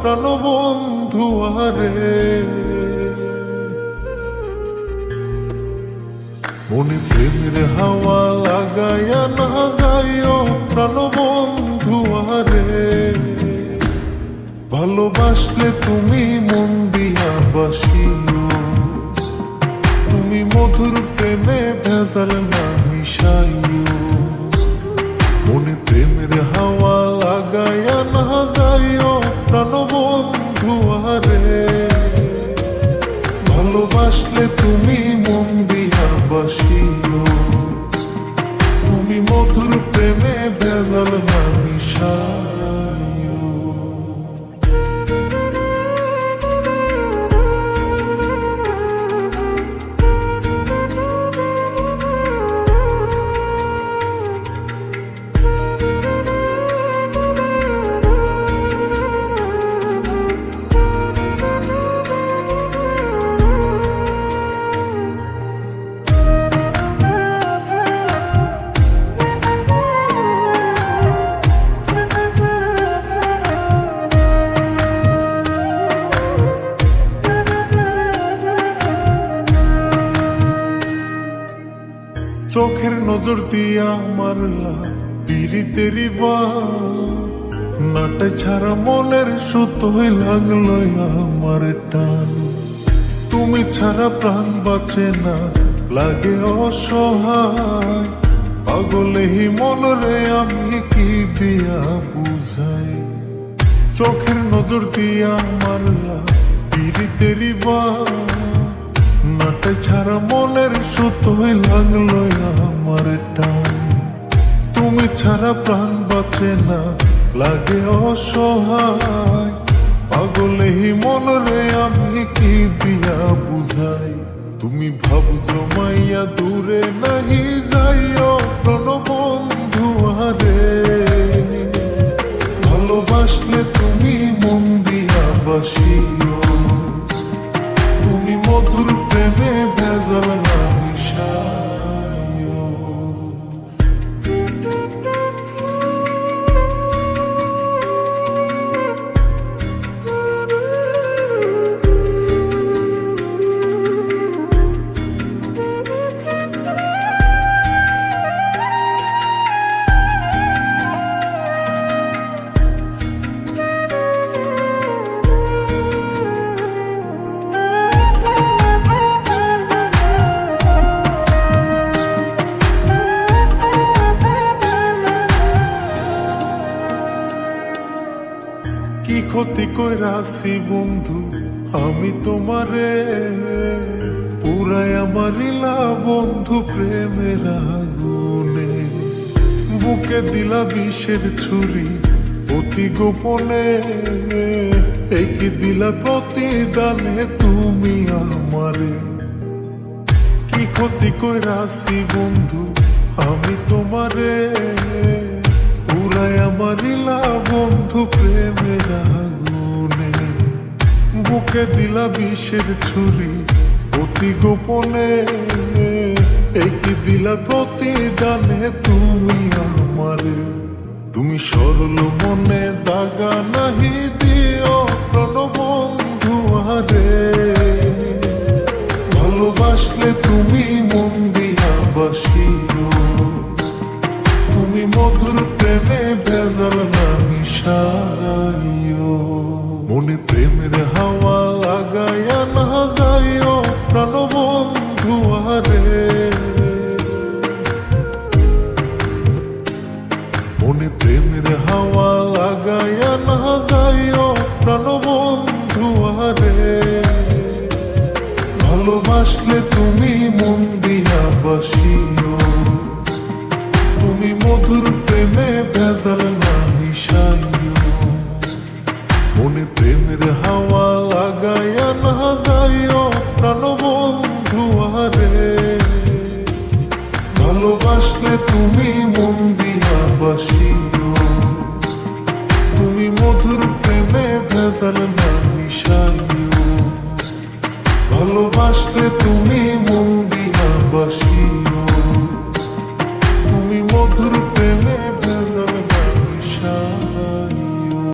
প্রাণবন্ধু আরে। মনে প্রেমের হাওয়া লাগাইয়া না যাইও প্রাণবন্ধু আরে। ভালোবাসলে তুমি মন দিয়া বাসিও, তুমি মধুর প্রেমে ভেজাল না মিশাইও। মনে প্রেমের হাওয়া লাগাইয়া না যাইও প্রাণবন্ধু আরে। ভালোবাসলে তুমি মন দিয়া বাসিও, তুমি মধুর প্রেমে ভেজাল না মিশাইও। চোখের নজর দিয়া মারলা পিরিতেরি বাত, নাটে ছাড়া মনের সুতোই লাগলো আমার টান। তুমি ছাড়া প্রাণ বাঁচে না, লাগে অসহায়। পাগলেই মনরে আমি কি দিয়া বুঝাই। চোখের নজর দিয়া মারলা পিরিতেরি বাত, নাটে ছাড়া মনের সুতোই লাগলো আমার টান। তুমি ছাড়া প্রাণ বাঁচে না, লাগে অসহায়। পাগলেই মনরে আমি কি দিয়া বুঝাই। তুমি ভাবছো মাইয়া দূরে নাহি যাইও প্রাণবন্ধু আরে। ভালোবাসলে তুমি মন দিয়া বাসিও, তুমি মধুর প্রেমে ভেজাল না মিশাইও। কি ক্ষতি কইরাছি বন্ধু আমি তোমারে, পুরাই আমারিলা বন্ধু প্রেমের আগুনে। বুকে দিলা বিষের ছুরি অতি গোপনে, এই কি দিলা প্রতিদানে তুমি আমারে। কি ক্ষতি কইরাছি বন্ধু আমি তোমারে, পুরাই আমারিলা বন্ধু প্রেমের আগুনে। বুকে দিলা বিষের ছুরি অতি গোপনে, এই কি দিলা প্রতিদানে তুমি আমারে। তুমি সরল মনে দাগা নাহি দিও প্রাণবন্ধু আরে। ভালোবাসলে তুমি মন দিয়া বাসিও, তুমি মধুর প্রেমে ভেজাল না মিশাইও। মনে প্রেমের হাওয়া লাগাইয়া না যাইও প্রাণবন্ধু আরে। মনে প্রেমের হাওয়া লাগাইয়া না যাইও প্রাণবন্ধু আরে। ভালোবাসলে তুমি মন দিয়া বাসিও, তুমি মধুর প্রেমে ভেজাল না মিশাইও। মনে প্রেমের হাওয়া লাগাইয়া না যাইও প্রাণবন্ধু আরে। ভালোবাসলে তুমি মন দিয়া বাসিও, তুমি মধুর প্রেমে ভেজাল না মিশাইও। ভালোবাসলে তুমি